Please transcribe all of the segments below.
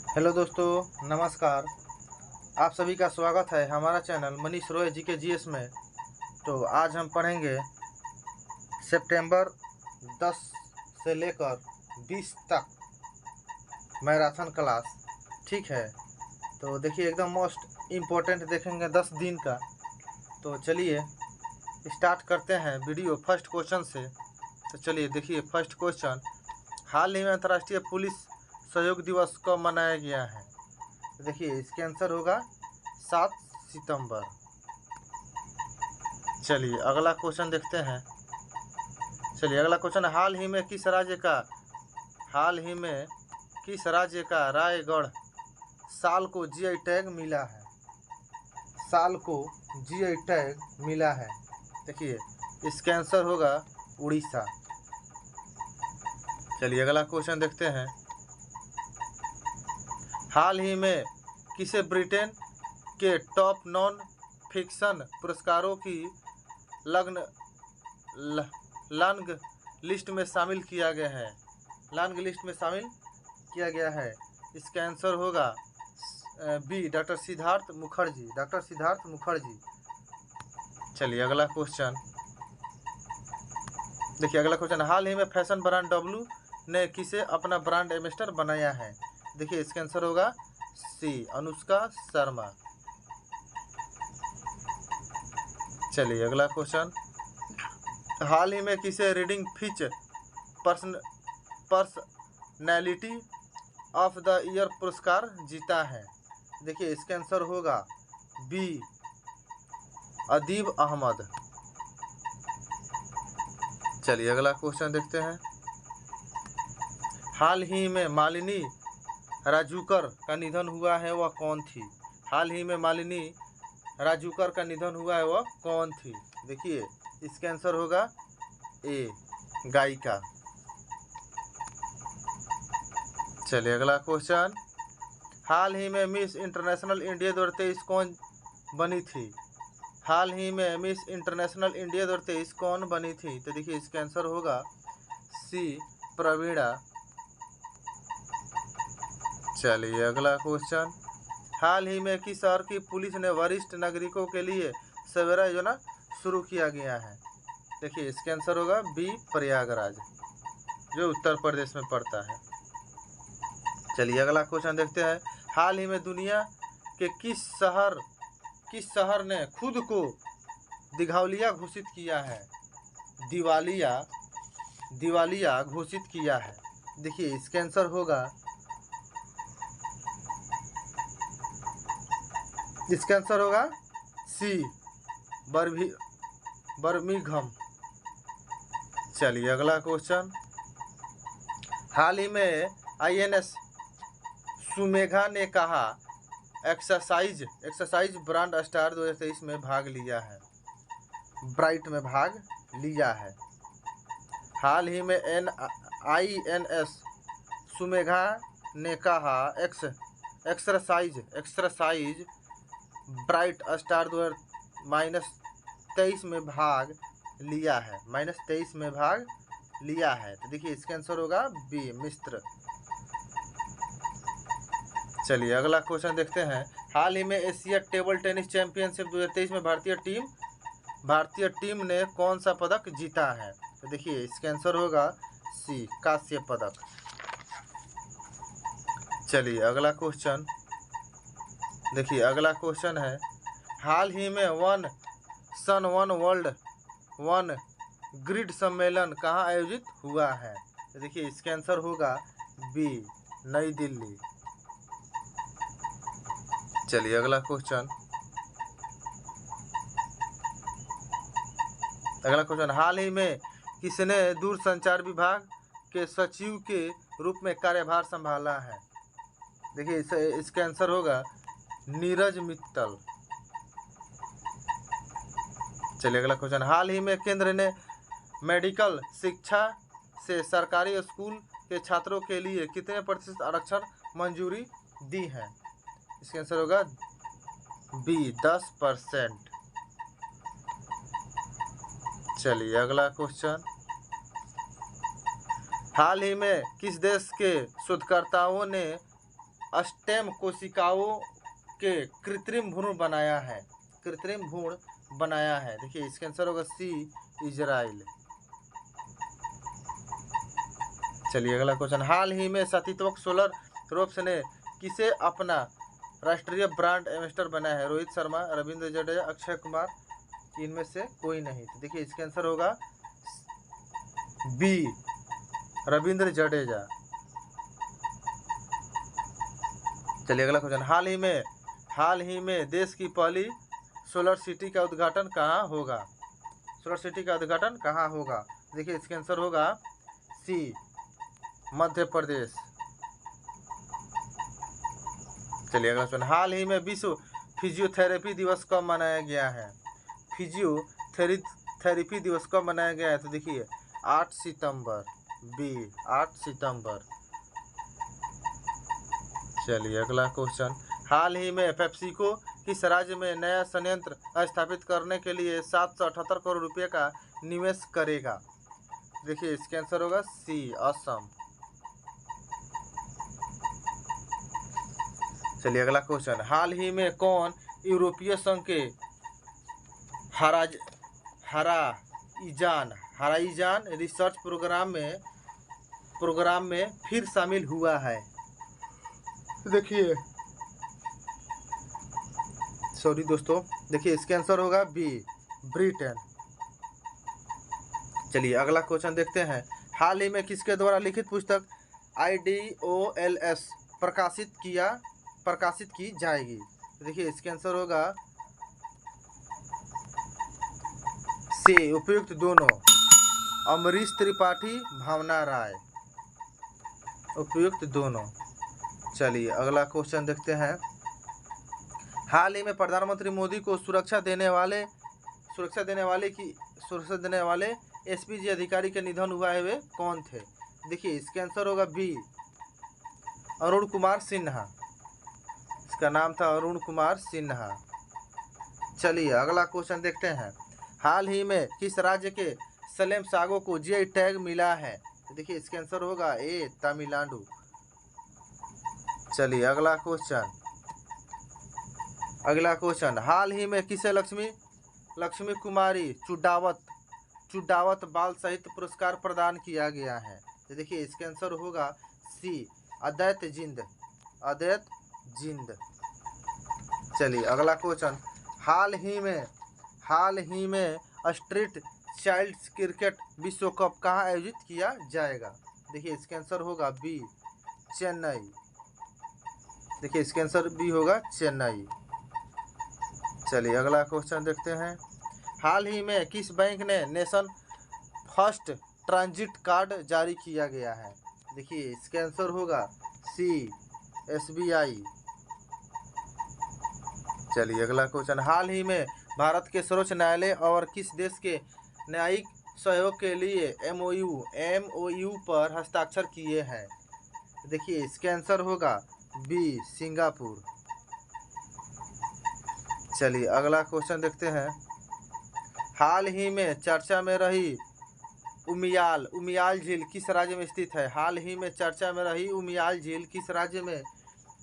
Hello दोस्तों, नमस्कार। आप सभी का स्वागत है हमारा चैनल मनीष रॉय जी के जीएस में। तो आज हम पढ़ेंगे सितंबर 10 से लेकर 20 तक मैराथन क्लास। ठीक है, तो देखिए एकदम मोस्ट इम्पोर्टेंट देखेंगे 10 दिन का। तो चलिए स्टार्ट करते हैं वीडियो फर्स्ट क्वेश्चन से। तो चलिए देखिए फर्स्ट क्वेश्चन, हाल ही में अंतर्राष्ट्रीय पुलिस सहयोग दिवस कब मनाया गया है? तो देखिए इसके आंसर होगा 7 सितंबर। चलिए अगला क्वेश्चन देखते हैं। चलिए अगला क्वेश्चन, हाल ही में किस राज्य का रायगढ़ साल को जीआई टैग मिला है? साल को जीआई टैग मिला है। देखिए इसका आंसर होगा उड़ीसा। चलिए अगला क्वेश्चन देखते हैं, हाल ही में किसे ब्रिटेन के टॉप नॉन फिक्शन पुरस्कारों की लॉन्ग लिस्ट में शामिल किया गया है? लॉन्ग लिस्ट में शामिल किया गया है। इसका आंसर होगा बी, डॉक्टर सिद्धार्थ मुखर्जी। चलिए अगला क्वेश्चन देखिए, अगला क्वेश्चन, हाल ही में फैशन ब्रांड डब्लू ने किसे अपना ब्रांड एम्बेसडर बनाया है? देखिए इसका आंसर होगा सी, अनुष्का शर्मा। चलिए अगला क्वेश्चन, हाल ही में किसे reading Fitch personality of the year पुरस्कार जीता है? देखिए इसका आंसर होगा बी, अदीब अहमद। चलिए अगला क्वेश्चन देखते हैं, हाल ही में मालिनी राजूकर का निधन हुआ है, वह कौन थी? हाल ही में मालिनी राजूकर का निधन हुआ है, वह कौन थी? देखिए इसका आंसर होगा ए, गायिका। चलिए अगला क्वेश्चन, हाल ही में मिस इंटरनेशनल इंडिया 2023 कौन बनी थी? हाल ही में मिस इंटरनेशनल इंडिया 2023 कौन बनी थी? तो देखिए इसका आंसर होगा सी, प्रवीणा। चलिए अगला क्वेश्चन, हाल ही में किस शहर की पुलिस ने वरिष्ठ नागरिकों के लिए सवेरा योजना शुरू किया गया है? देखिए इसका आंसर होगा बी, प्रयागराज, जो उत्तर प्रदेश में पड़ता है। चलिए अगला क्वेश्चन देखते हैं, हाल ही में दुनिया के किस शहर ने खुद को दिवालिया घोषित किया है? दिवालिया घोषित किया है। देखिए इसका आंसर होगा सी, बर्मिंघम। चलिए अगला क्वेश्चन, हाल ही में आईएनएस सुमेघा ने कहा एक्सरसाइज ब्रांड स्टार 2023 में भाग लिया है, ब्राइट में भाग लिया है। हाल ही में आईएनएस सुमेघा ने कहा एक्सरसाइज ब्राइट स्टार -23 में भाग लिया है। तो देखिए इसका आंसर होगा बी, मिस्र। चलिए अगला क्वेश्चन देखते हैं, हाल ही में एशिया टेबल टेनिस चैंपियनशिप 2023 में भारतीय टीम ने कौन सा पदक जीता है? तो देखिए इसका आंसर होगा सी, कांस्य पदक। चलिए अगला क्वेश्चन देखिए, अगला क्वेश्चन है, हाल ही में वन वर्ल्ड वन ग्रिड सम्मेलन कहाँ आयोजित हुआ है? तो देखिए इसका आंसर होगा बी, नई दिल्ली। चलिए अगला क्वेश्चन हाल ही में किसने दूरसंचार विभाग के सचिव के रूप में कार्यभार संभाला है? देखिए इसका आंसर होगा नीरज मित्तल। चलिए अगला क्वेश्चन, हाल ही में केंद्र ने मेडिकल शिक्षा से सरकारी स्कूल के छात्रों के लिए कितने प्रतिशत आरक्षण मंजूरी दी है? इसका आंसर होगा बी, 10%। चलिए अगला क्वेश्चन, हाल ही में किस देश के शोधकर्ताओं ने स्टेम कोशिकाओं के कृत्रिम भ्रूण बनाया है? कृत्रिम भ्रूण बनाया है। देखिए इसका आंसर होगा सी, इजराइल। चलिए अगला क्वेश्चन, हाल ही में सतीत्वक सोलर रोप्स ने किसे अपना राष्ट्रीय ब्रांड एम्बेसडर बनाया है? रोहित शर्मा, रविंद्र जडेजा, अक्षय कुमार, इनमें से कोई नहीं। तो देखिए इसका आंसर होगा बी, रविंद्र जडेजा। चलिए अगला क्वेश्चन, हाल ही में देश की पहली सोलर सिटी का उद्घाटन कहाँ होगा? सोलर सिटी का उद्घाटन कहाँ होगा? देखिए इसका आंसर होगा सी, मध्य प्रदेश। चलिए अगला क्वेश्चन, हाल ही में विश्व फिजियोथेरेपी दिवस कब मनाया गया है? फिजियोथेरेपी दिवस कब मनाया गया है? तो देखिए 8 सितंबर, बी, 8 सितंबर। चलिए अगला क्वेश्चन, हाल ही में पेप्सिको किस राज्य में नया संयंत्र स्थापित करने के लिए 778 करोड़ रुपए का निवेश करेगा? देखिए इसका आंसर होगा सी, असम। चलिए अगला क्वेश्चन, हाल ही में कौन यूरोपीय संघ के हराइजान रिसर्च प्रोग्राम में फिर शामिल हुआ है? देखिए सॉरी दोस्तों, देखिए इसका आंसर होगा बी, ब्रिटेन। चलिए अगला क्वेश्चन देखते हैं, हाल ही में किसके द्वारा लिखित पुस्तक IDOLS प्रकाशित की जाएगी? देखिए इसका आंसर होगा सी, उपयुक्त दोनों, अमरीश त्रिपाठी, भावना राय, उपयुक्त दोनों। चलिए अगला क्वेश्चन देखते हैं, हाल ही में प्रधानमंत्री मोदी को सुरक्षा देने वाले SPG अधिकारी के निधन हुआ है, वे कौन थे? देखिए इसका आंसर होगा बी, अरुण कुमार सिन्हा। इसका नाम था अरुण कुमार सिन्हा। चलिए अगला क्वेश्चन देखते हैं, हाल ही में किस राज्य के सलेम सागो को GI टैग मिला है? देखिए इसका आंसर होगा ए, तमिलनाडु। चलिए अगला क्वेश्चन, हाल ही में किसे लक्ष्मी कुमारी चुडावत बाल साहित्य पुरस्कार प्रदान किया गया है? तो देखिए इसका आंसर होगा सी, अद्वैत जिंद। चलिए अगला क्वेश्चन, हाल ही में स्ट्रीट चाइल्ड्स क्रिकेट विश्व कप कहाँ आयोजित किया जाएगा? देखिए इसका आंसर होगा बी, चेन्नई। देखिए इसका आंसर बी होगा चेन्नई। चलिए अगला क्वेश्चन देखते हैं, हाल ही में किस बैंक ने नेशन फर्स्ट ट्रांजिट कार्ड जारी किया गया है? देखिए इसका आंसर होगा सी, SBI। चलिए अगला क्वेश्चन, हाल ही में भारत के सर्वोच्च न्यायालय और किस देश के न्यायिक सहयोग के लिए MOU पर हस्ताक्षर किए हैं? देखिए इसका आंसर होगा बी, सिंगापुर। चलिए अगला क्वेश्चन देखते हैं, हाल ही में चर्चा में रही उमियाल झील किस राज्य में स्थित है? हाल ही में चर्चा में रही उमियाल झील किस राज्य में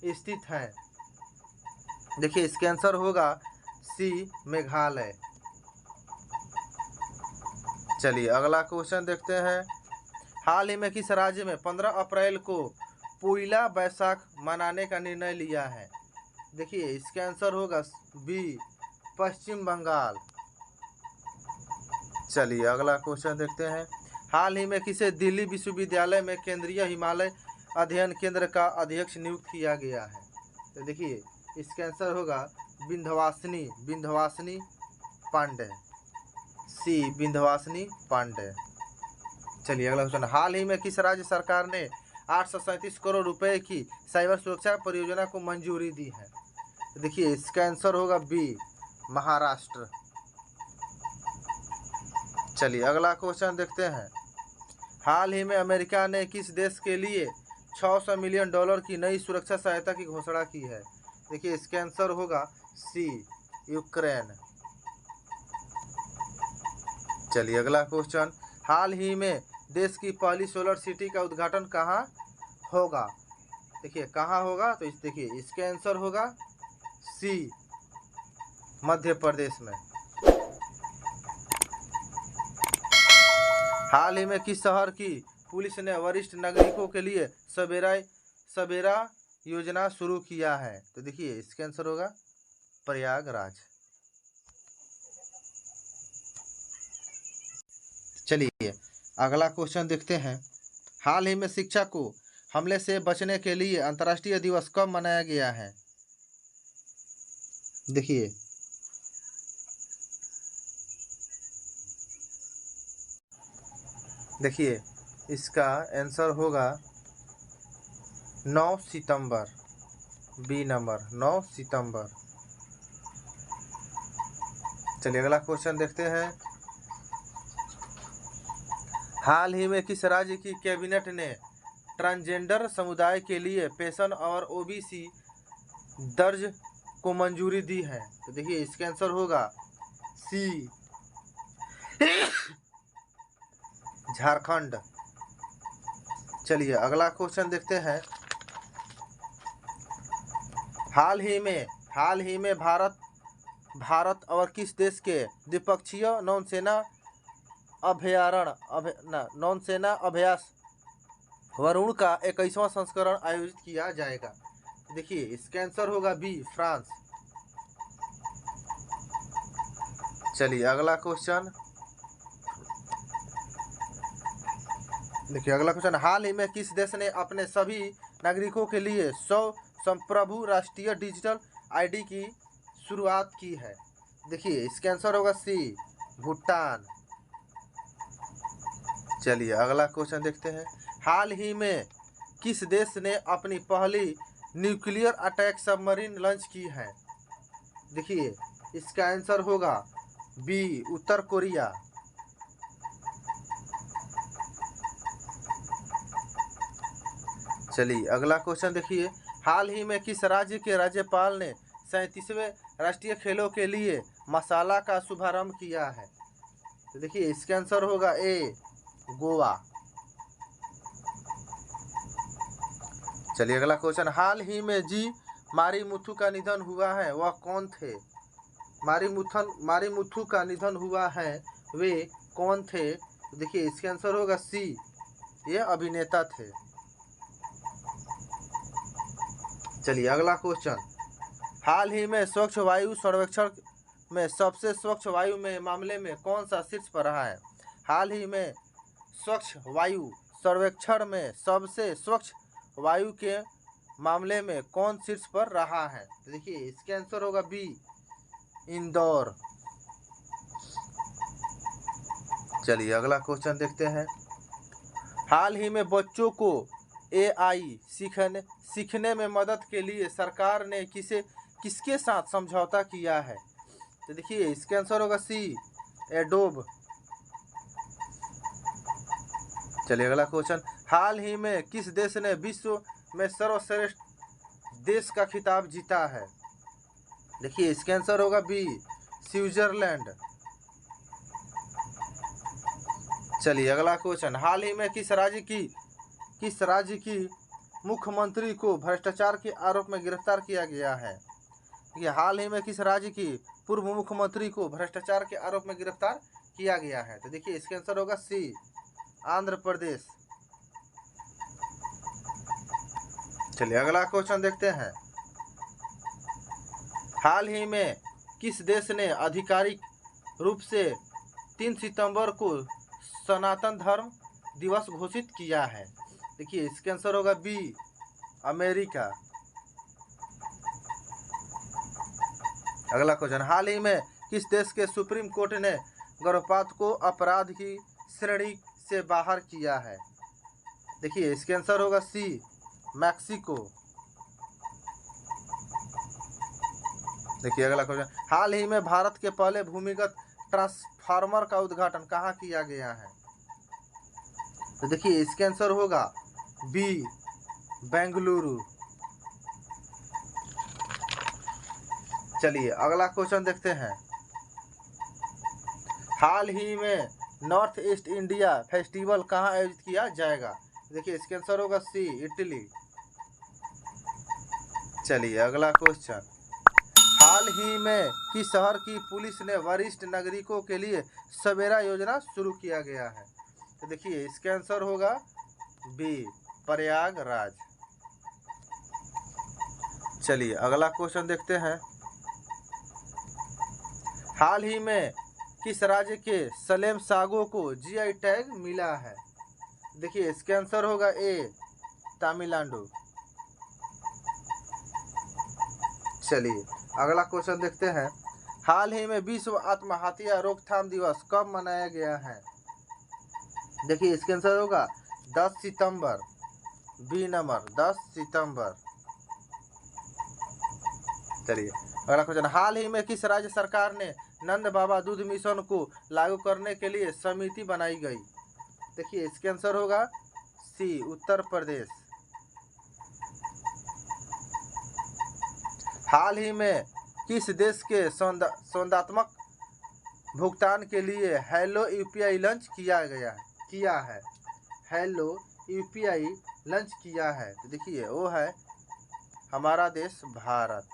स्थित है? देखिए इसका आंसर होगा सी, मेघालय। चलिए अगला क्वेश्चन देखते हैं, हाल ही में किस राज्य में 15 अप्रैल को पोइला बैसाख मनाने का निर्णय लिया है? देखिए इसका आंसर होगा बी, पश्चिम बंगाल। चलिए अगला क्वेश्चन देखते हैं, हाल ही में किसे दिल्ली विश्वविद्यालय में केंद्रीय हिमालय अध्ययन केंद्र का अध्यक्ष नियुक्त किया गया है? तो देखिए इसका आंसर होगा विंध्यवासिनी पांडे, सी, विंध्यवासिनी पांडे। चलिए अगला क्वेश्चन, हाल ही में किस राज्य सरकार ने 837 करोड़ रुपए की साइबर सुरक्षा परियोजना को मंजूरी दी है? देखिए इसका आंसर होगा बी, महाराष्ट्र। चलिए अगला क्वेश्चन देखते हैं, हाल ही में अमेरिका ने किस देश के लिए $600 मिलियन की नई सुरक्षा सहायता की घोषणा की है? देखिए इसका आंसर होगा सी, यूक्रेन। चलिए अगला क्वेश्चन, हाल ही में देश की पहली सोलर सिटी का उद्घाटन कहाँ होगा? देखिए कहाँ होगा, तो देखिए इसका आंसर होगा सी, मध्य प्रदेश में। हाल ही में किस शहर की पुलिस ने वरिष्ठ नागरिकों के लिए सवेरा योजना शुरू किया है? तो देखिए इसका आंसर होगा प्रयागराज। चलिए अगला क्वेश्चन देखते हैं। हाल ही में शिक्षा को हमले से बचने के लिए अंतर्राष्ट्रीय दिवस कब मनाया गया है? देखिए इसका आंसर होगा 9 सितंबर, बी नंबर 9 सितंबर। चलिए अगला क्वेश्चन देखते हैं। हाल ही में किस राज्य की कैबिनेट ने ट्रांसजेंडर समुदाय के लिए पेंशन और ओबीसी दर्ज को मंजूरी दी है? तो देखिए इसका आंसर होगा सी, झारखंड। चलिए अगला क्वेश्चन देखते हैं। हाल ही में भारत और किस देश के द्विपक्षीय नौसेना अभ्यास वरुण का 21वां संस्करण आयोजित किया जाएगा? देखिए इसका आंसर होगा बी, फ्रांस। चलिए अगला क्वेश्चन देखिए, अगला क्वेश्चन। हाल ही में किस देश ने अपने सभी नागरिकों के लिए 100 संप्रभु राष्ट्रीय डिजिटल आईडी की शुरुआत की है? देखिए इसका आंसर होगा सी, भूटान। चलिए अगला क्वेश्चन देखते हैं। हाल ही में किस देश ने अपनी पहली न्यूक्लियर अटैक सबमरीन लॉन्च की है? देखिए इसका आंसर होगा बी, उत्तर कोरिया। चलिए अगला क्वेश्चन देखिए। हाल ही में किस राज्य के राज्यपाल ने 37वें राष्ट्रीय खेलों के लिए मसाला का शुभारंभ किया है? तो देखिए इसका आंसर होगा ए, गोवा। चलिए अगला क्वेश्चन। हाल ही में जी मारीमुथु का निधन हुआ है, वह कौन थे? मारीमुथु का निधन हुआ है, वे कौन थे? तो देखिए इसका आंसर होगा सी, ये अभिनेता थे। चलिए अगला क्वेश्चन। हाल ही में स्वच्छ वायु सर्वेक्षण में सबसे स्वच्छ वायु में मामले में कौन सा शीर्ष पर रहा है? हाल ही में स्वच्छ वायु सर्वेक्षण में सबसे स्वच्छ वायु के मामले में कौन शीर्ष पर रहा है? तो देखिए इसका आंसर होगा बी, इंदौर। चलिए अगला क्वेश्चन देखते हैं। हाल ही में बच्चों को एआई सीखने में मदद के लिए सरकार ने किसके साथ समझौता किया है? तो देखिए इसका आंसर होगा सी, एडोब। चलिए अगला क्वेश्चन। हाल ही में किस देश ने विश्व में सर्वश्रेष्ठ देश का खिताब जीता है? देखिए इसका आंसर होगा बी, स्विट्जरलैंड। चलिए अगला क्वेश्चन। हाल ही में किस राज्य की मुख्यमंत्री को भ्रष्टाचार के आरोप में गिरफ्तार किया गया है? ये हाल ही में किस राज्य की पूर्व मुख्यमंत्री को भ्रष्टाचार के आरोप में गिरफ्तार किया गया है? तो देखिए इसका आंसर होगा सी, आंध्र प्रदेश। चलिए अगला क्वेश्चन देखते हैं। हाल ही में किस देश ने आधिकारिक रूप से 3 सितंबर को सनातन धर्म दिवस घोषित किया है? देखिए इसका आंसर होगा बी, अमेरिका। अगला क्वेश्चन। हाल ही में किस देश के सुप्रीम कोर्ट ने गर्भपात को अपराध की श्रेणी से बाहर किया है? देखिए इसका आंसर होगा सी, मैक्सिको। देखिए अगला क्वेश्चन। हाल ही में भारत के पहले भूमिगत ट्रांसफार्मर का उद्घाटन कहाँ किया गया है? तो देखिए इसका आंसर होगा बी, बेंगलुरु। चलिए अगला क्वेश्चन देखते हैं। हाल ही में नॉर्थ ईस्ट इंडिया फेस्टिवल कहाँ आयोजित किया जाएगा? देखिए इसका आंसर होगा सी, इटली। चलिए अगला क्वेश्चन, हाल ही में किस शहर की पुलिस ने वरिष्ठ नागरिकों के लिए सवेरा योजना शुरू किया गया है? तो देखिए इसका आंसर होगा बी, प्रयागराज। चलिए अगला क्वेश्चन देखते हैं, हाल ही में किस राज्य के सलेम सागो को जीआई टैग मिला है? देखिए इसका आंसर होगा ए, तमिलनाडु। चलिए अगला क्वेश्चन देखते हैं, हाल ही में विश्व आत्महत्या रोकथाम दिवस कब मनाया गया है? देखिए इसका आंसर होगा 10 सितंबर, बी नंबर 10 सितंबर। चलिए अगला क्वेश्चन, हाल ही में किस राज्य सरकार ने नंद बाबा दूध मिशन को लागू करने के लिए समिति बनाई गई? देखिए इसका आंसर होगा सी, उत्तर प्रदेश। हाल ही में किस देश के संवादात्मक भुगतान के लिए हेलो यूपीआई लॉन्च किया है? हेलो यूपीआई लॉन्च किया है, तो देखिए वो है हमारा देश भारत।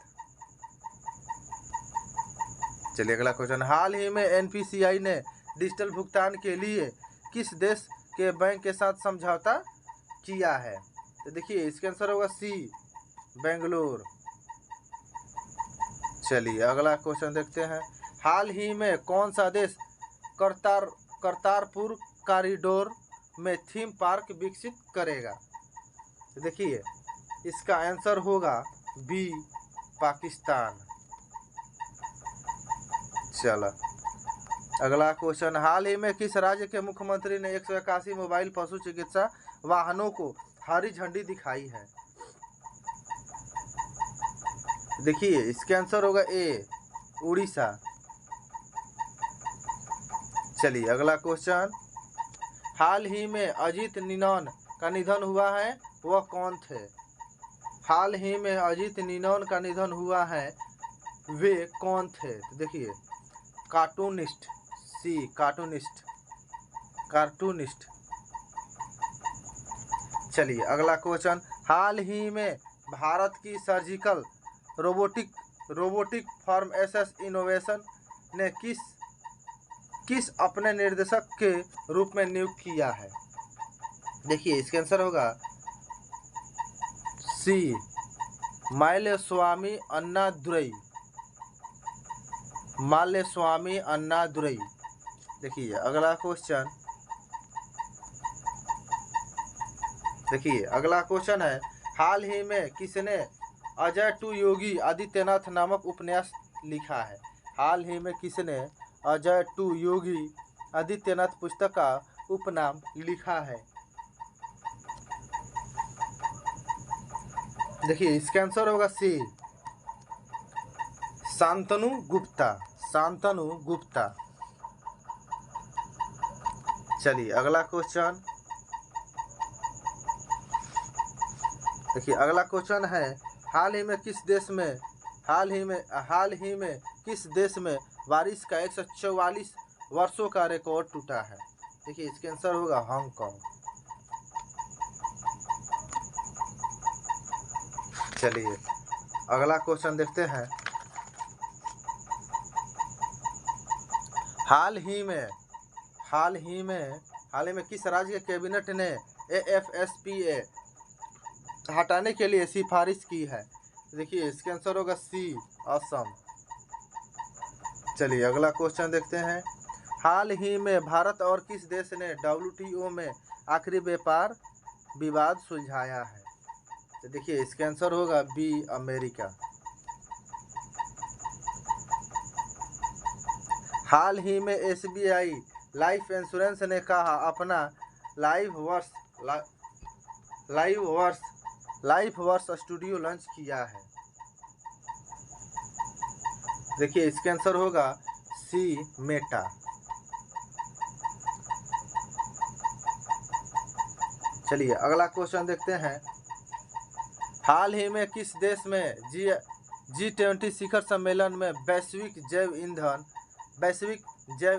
चलिए अगला क्वेश्चन, हाल ही में एनपीसीआई ने डिजिटल भुगतान के लिए किस देश के बैंक के साथ समझौता किया है? तो देखिए इसका आंसर होगा सी, बेंगलुरु। चलिए अगला क्वेश्चन देखते हैं, हाल ही में कौन सा देश करतारपुर कॉरिडोर में थीम पार्क विकसित करेगा? तो देखिए इसका आंसर होगा बी, पाकिस्तान। चलो अगला क्वेश्चन, हाल ही में किस राज्य के मुख्यमंत्री ने 181 मोबाइल पशु चिकित्सा वाहनों को हरी झंडी दिखाई है? देखिए इसका आंसर होगा ए, उड़ीसा। चलिए अगला क्वेश्चन, हाल ही में अजीत निनौन का निधन हुआ है, वह कौन थे? हाल ही में अजीत निनौन का निधन हुआ है, वे कौन थे? तो देखिए कार्टूनिस्ट, सी, कार्टूनिस्ट। चलिए अगला क्वेश्चन, हाल ही में भारत की surgical robotic firm SS innovation ने किस अपने निर्देशक के रूप में नियुक्त किया है? देखिए इसका आंसर होगा सी, माइलस्वामी अन्नादुरई। देखिए अगला क्वेश्चन है, हाल ही में किसने अजय टू योगी आदित्यनाथ नामक उपन्यास लिखा है? हाल ही में किसने अजय टू योगी आदित्यनाथ पुस्तक का उपनाम लिखा है? देखिए इसका आंसर होगा सी, शांतनु गुप्ता। चलिए अगला क्वेश्चन, देखिए अगला क्वेश्चन है, हाल ही में किस देश में बारिश का 144 वर्षों का रिकॉर्ड टूटा है? देखिए इसका आंसर होगा हांगकांग। चलिए अगला क्वेश्चन देखते हैं, हाल ही में किस राज्य के कैबिनेट ने AFSPA हटाने के लिए सिफारिश की है? देखिए इसका आंसर होगा सी, असम। चलिए अगला क्वेश्चन देखते हैं, हाल ही में भारत और किस देश ने WTO में आखिरी व्यापार विवाद सुलझाया है? तो देखिए इसका आंसर होगा बी, अमेरिका। हाल ही में SBI लाइफ इंश्योरेंस ने कहा अपना लाइव वर्स स्टूडियो लॉन्च किया है? देखिए इसका आंसर होगा सी, मेटा। चलिए अगला क्वेश्चन देखते हैं, हाल ही में किस देश में G20 शिखर सम्मेलन में वैश्विक जैव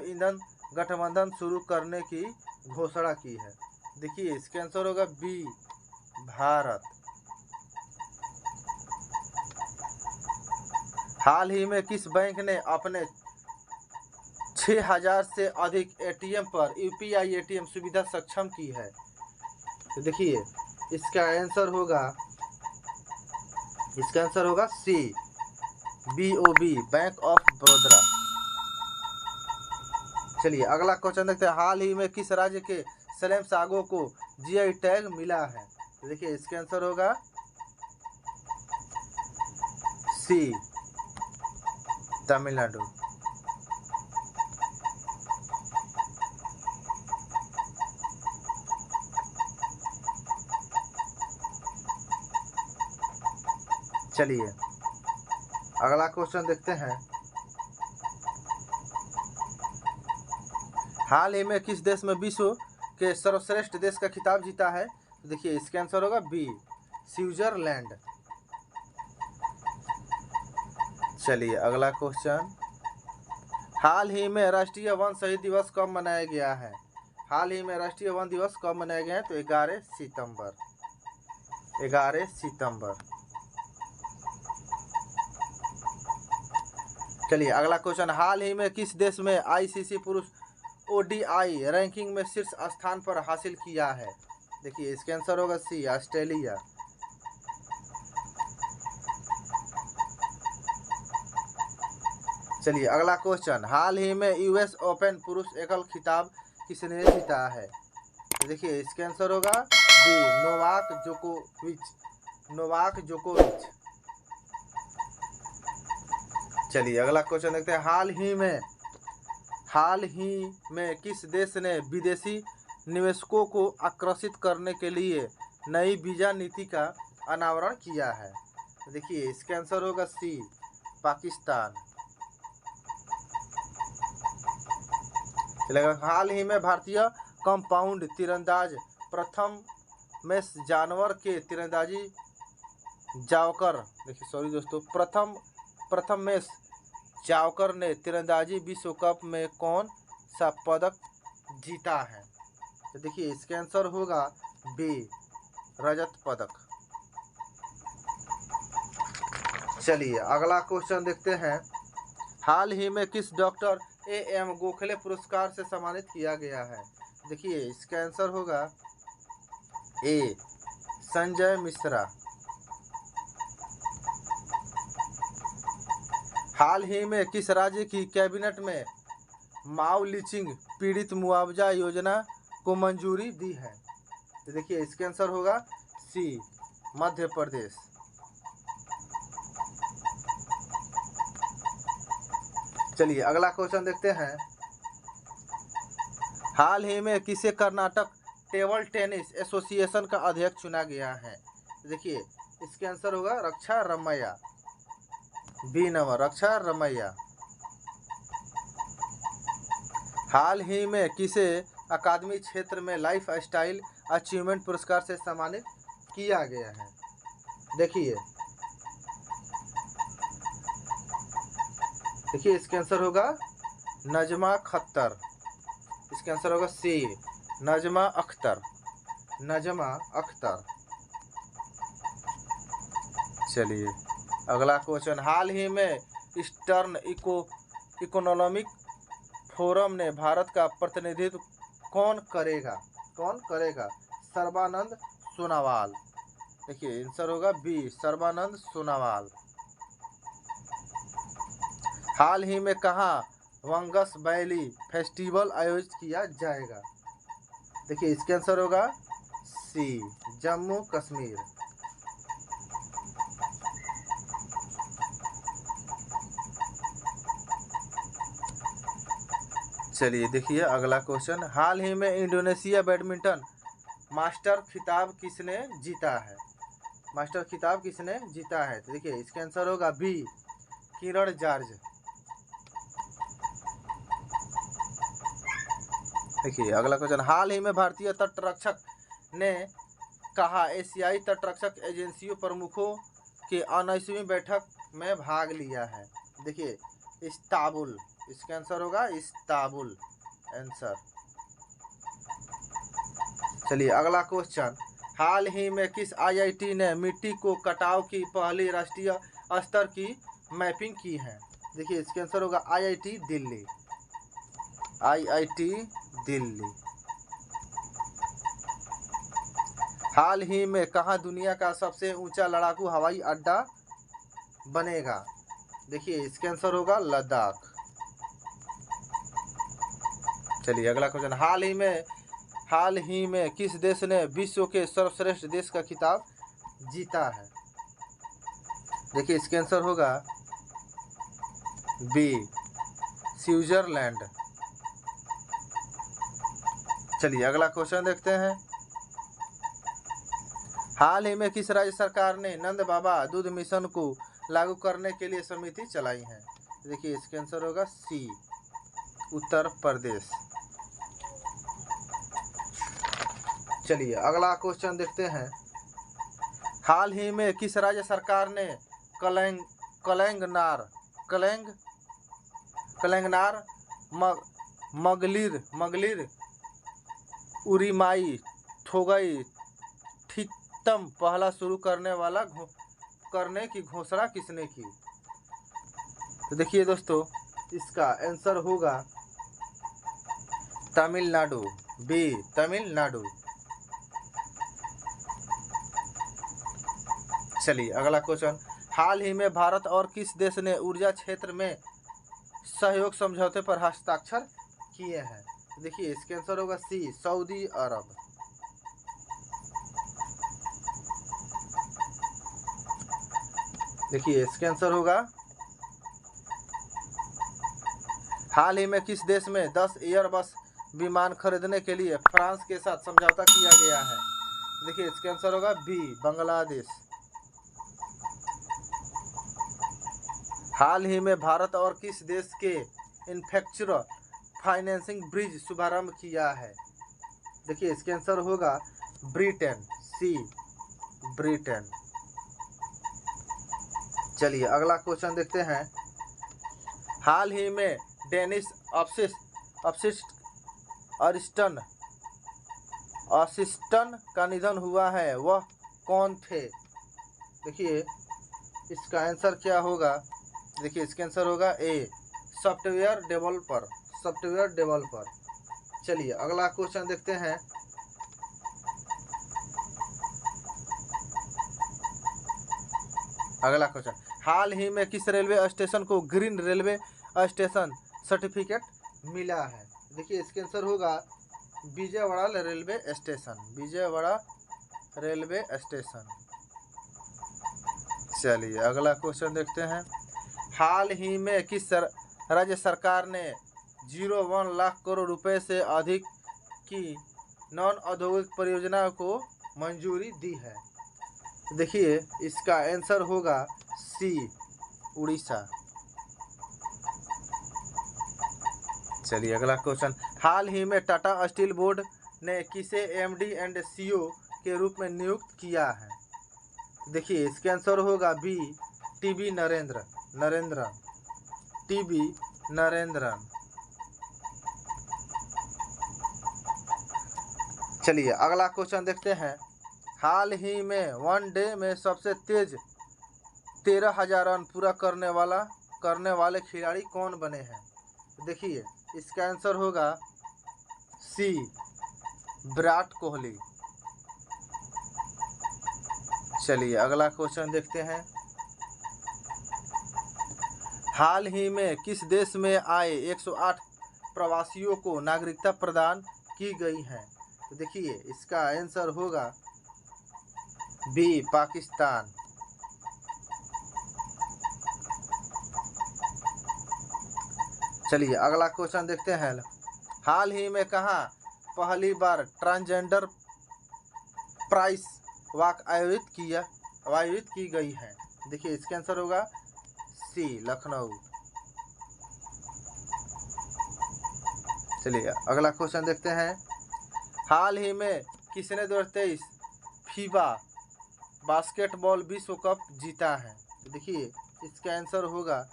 ईंधन गठबंधन शुरू करने की घोषणा की है? देखिए इसका आंसर होगा बी, भारत। हाल ही में किस बैंक ने अपने 6000 से अधिक एटीएम पर यूपीआई एटीएम सुविधा सक्षम की है? तो देखिए इसका आंसर होगा सी, BOB, बैंक ऑफ बड़ौदा। चलिए अगला क्वेश्चन देखते हैं। हाल ही में किस राज्य के सलेम सागो को जीआई टैग मिला है? तो देखिए इसका आंसर होगा सी, तमिलनाडु। चलिए अगला क्वेश्चन देखते हैं। हाल ही में किस देश में विश्व के सर्वश्रेष्ठ देश का खिताब जीता है? तो देखिए इसका आंसर होगा बी, स्विट्जरलैंड। चलिए अगला क्वेश्चन। हाल ही में राष्ट्रीय वन शहीद दिवस कब मनाया गया है? हाल ही में राष्ट्रीय वन दिवस कब मनाया गया है? तो 11 सितंबर। 11 सितंबर। चलिए अगला क्वेश्चन। हाल ही में किस देश में आईसीसी पुरुष ODI रैंकिंग में शीर्ष स्थान पर हासिल किया है? देखिए इसका आंसर होगा सी, ऑस्ट्रेलिया। चलिए अगला क्वेश्चन। हाल ही में US ओपन पुरुष एकल खिताब किसने जीता है? देखिए इसका आंसर होगा बी, नोवाक जोकोविच। चलिए अगला क्वेश्चन देखते हैं। हाल ही में किस देश ने विदेशी निवेशकों को आकर्षित करने के लिए नई वीजा नीति का अनावरण किया है? देखिए इसका आंसर होगा सी, पाकिस्तान। हाल ही में भारतीय कंपाउंड तीरंदाज प्रथमेश जानवर के तीरंदाजी जावकर, देखिए सॉरी दोस्तों, प्रथमेश जावकर ने तीरंदाजी विश्व कप में कौन सा पदक जीता है? तो देखिए इसका आंसर होगा बी, रजत पदक। चलिए अगला क्वेश्चन देखते हैं। हाल ही में किस डॉक्टर AM गोखले पुरस्कार से सम्मानित किया गया है? देखिए इसका आंसर होगा ए, संजय मिश्रा। हाल ही में किस राज्य की कैबिनेट में माओ लीचिंग पीड़ित मुआवजा योजना को मंजूरी दी है? तो देखिए इसका आंसर होगा सी, मध्य प्रदेश। चलिए अगला क्वेश्चन देखते हैं। हाल ही में किसे कर्नाटक टेबल टेनिस एसोसिएशन का अध्यक्ष चुना गया है? देखिए इसका आंसर होगा रक्षा रमैया, बी नंबर, रक्षा रमैया। हाल ही में किसे अकादमी क्षेत्र में लाइफ स्टाइल अचीवमेंट पुरस्कार से सम्मानित किया गया है? देखिए इसका आंसर होगा नजमा खत्तर। इसका आंसर होगा सी, नजमा अख्तर। चलिए अगला क्वेश्चन। हाल ही में ईस्टर्न इकोनॉमिक फोरम ने भारत का प्रतिनिधित्व कौन करेगा? सर्बानंद सोनोवाल। देखिए आंसर होगा बी, सर्बानंद सोनोवाल। हाल ही में कहाँ वंगस वैली फेस्टिवल आयोजित किया जाएगा? देखिए इसका आंसर होगा सी, जम्मू कश्मीर। चलिए देखिए अगला क्वेश्चन। हाल ही में इंडोनेशिया बैडमिंटन मास्टर खिताब किसने जीता है? तो देखिए इसका आंसर होगा बी, किरण जॉर्ज। देखिए अगला क्वेश्चन। हाल ही में भारतीय तटरक्षक ने कहा एशियाई तटरक्षक एजेंसियों प्रमुखों के 19वीं बैठक में भाग लिया है? देखिए इस्तांबुल। इसका आंसर होगा इस्तांबुल आंसर। चलिए अगला क्वेश्चन। हाल ही में किस IIT ने मिट्टी को कटाव की पहली राष्ट्रीय स्तर की मैपिंग की हैं? देखिए इसका आंसर होगा IIT दिल्ली। IIT दिल्ली। हाल ही में कहाँ दुनिया का सबसे ऊंचा लड़ाकू हवाई अड्डा बनेगा? देखिए इसका आंसर होगा लद्दाख। चलिए अगला क्वेश्चन, हाल ही में किस देश ने विश्व के सर्वश्रेष्ठ देश का खिताब जीता है? देखिए इसका आंसर होगा बी, स्विट्जरलैंड। चलिए अगला क्वेश्चन देखते हैं, हाल ही में किस राज्य सरकार ने नंद बाबा दूध मिशन को लागू करने के लिए समिति चलाई है? देखिए इसका आंसर होगा सी, उत्तर प्रदेश। चलिए अगला क्वेश्चन देखते हैं, हाल ही में किस राज्य सरकार ने कलंगनार मगलिर उरीमाई ठोगई ठीतम पहला शुरू करने की घोषणा किसने की? तो देखिए दोस्तों इसका आंसर होगा तमिलनाडु, बी, तमिलनाडु। चलिए अगला क्वेश्चन, हाल ही में भारत और किस देश ने ऊर्जा क्षेत्र में सहयोग समझौते पर हस्ताक्षर किए हैं? देखिए इसका आंसर होगा सी, सऊदी अरब। देखिए इसका आंसर होगा, हाल ही में किस देश में 10 एयरबस विमान खरीदने के लिए फ्रांस के साथ समझौता किया गया है? देखिए इसका आंसर होगा बी, बांग्लादेश। हाल ही में भारत और किस देश के इंफ्रास्ट्रक्चर फाइनेंसिंग ब्रिज शुभारंभ किया है? देखिए इसका आंसर होगा ब्रिटेन, सी, ब्रिटेन। चलिए अगला क्वेश्चन देखते हैं, हाल ही में डेनिस असिस्टन का निधन हुआ है, वह कौन थे? देखिए इसका आंसर क्या होगा? देखिए इसका आंसर होगा ए, सॉफ्टवेयर डेवलपर। चलिए अगला क्वेश्चन देखते हैं, अगला क्वेश्चन, हाल ही में किस रेलवे स्टेशन को ग्रीन रेलवे स्टेशन सर्टिफिकेट मिला है? देखिए इसका आंसर होगा विजयवाड़ा रेलवे स्टेशन। चलिए अगला क्वेश्चन देखते हैं, हाल ही में किस राज्य सरकार ने 01 लाख करोड़ रुपए से अधिक की नॉन औद्योगिक परियोजना को मंजूरी दी है? देखिए इसका आंसर होगा सी, उड़ीसा। चलिए अगला क्वेश्चन, हाल ही में टाटा स्टील बोर्ड ने किसे MD एंड CEO के रूप में नियुक्त किया है? देखिए इसका आंसर होगा बी, TB नरेंद्रन। चलिए अगला क्वेश्चन देखते हैं, हाल ही में वन डे में सबसे तेज 13,000 रन पूरा करने वाले खिलाड़ी कौन बने हैं? देखिए इसका आंसर होगा सी, विराट कोहली। चलिए अगला क्वेश्चन देखते हैं, हाल ही में किस देश में आए 108 प्रवासियों को नागरिकता प्रदान की गई है? तो देखिए इसका आंसर होगा बी, पाकिस्तान। चलिए अगला क्वेश्चन देखते हैं, हाल ही में कहाँ पहली बार ट्रांसजेंडर प्राइस वॉक आयोजित की गई है? देखिए इसका आंसर होगा सी, लखनऊ। चलिए अगला क्वेश्चन देखते हैं, हाल ही में किसने 2023 फीबा बास्केटबॉल विश्व कप जीता है? देखिए इसका आंसर होगा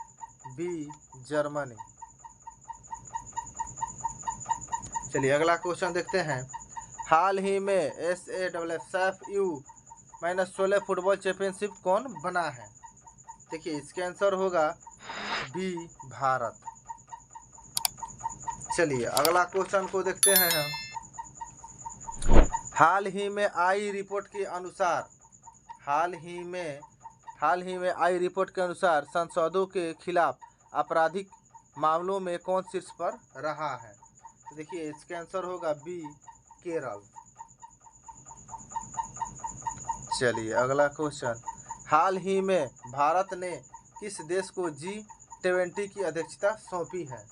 बी, जर्मनी। चलिए अगला क्वेश्चन देखते हैं, हाल ही में SAFU-16 फुटबॉल चैंपियनशिप कौन बना है? देखिए इसका आंसर होगा बी भारत। चलिए अगला क्वेश्चन को देखते हैं हम। हाल ही में आई रिपोर्ट के अनुसार आई रिपोर्ट के अनुसार सांसदों के खिलाफ आपराधिक मामलों में कौन शीर्ष पर रहा है? तो देखिए इसका आंसर होगा बी केरल। चलिए अगला क्वेश्चन। हाल ही में भारत ने किस देश को G20 की अध्यक्षता सौंपी है?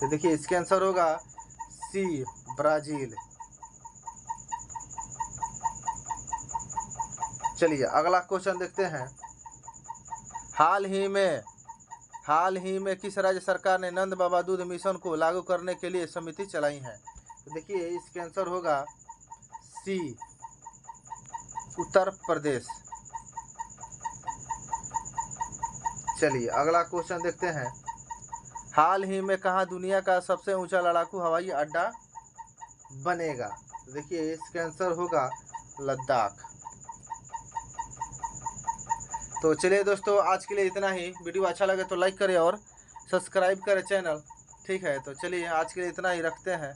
तो देखिए इसका आंसर होगा सी ब्राजील। चलिए अगला क्वेश्चन देखते हैं। हाल ही में किस राज्य सरकार ने नंद बाबा दूध मिशन को लागू करने के लिए समिति चलाई है? तो देखिए इसका आंसर होगा सी उत्तर प्रदेश। चलिए अगला क्वेश्चन देखते हैं। हाल ही में कहाँ दुनिया का सबसे ऊंचा लड़ाकू हवाई अड्डा बनेगा? तो देखिए इसका आंसर होगा लद्दाख। तो चलिए दोस्तों आज के लिए इतना ही। वीडियो अच्छा लगे तो लाइक करें और सब्सक्राइब करें चैनल। ठीक है, तो चलिए आज के लिए इतना ही रखते हैं।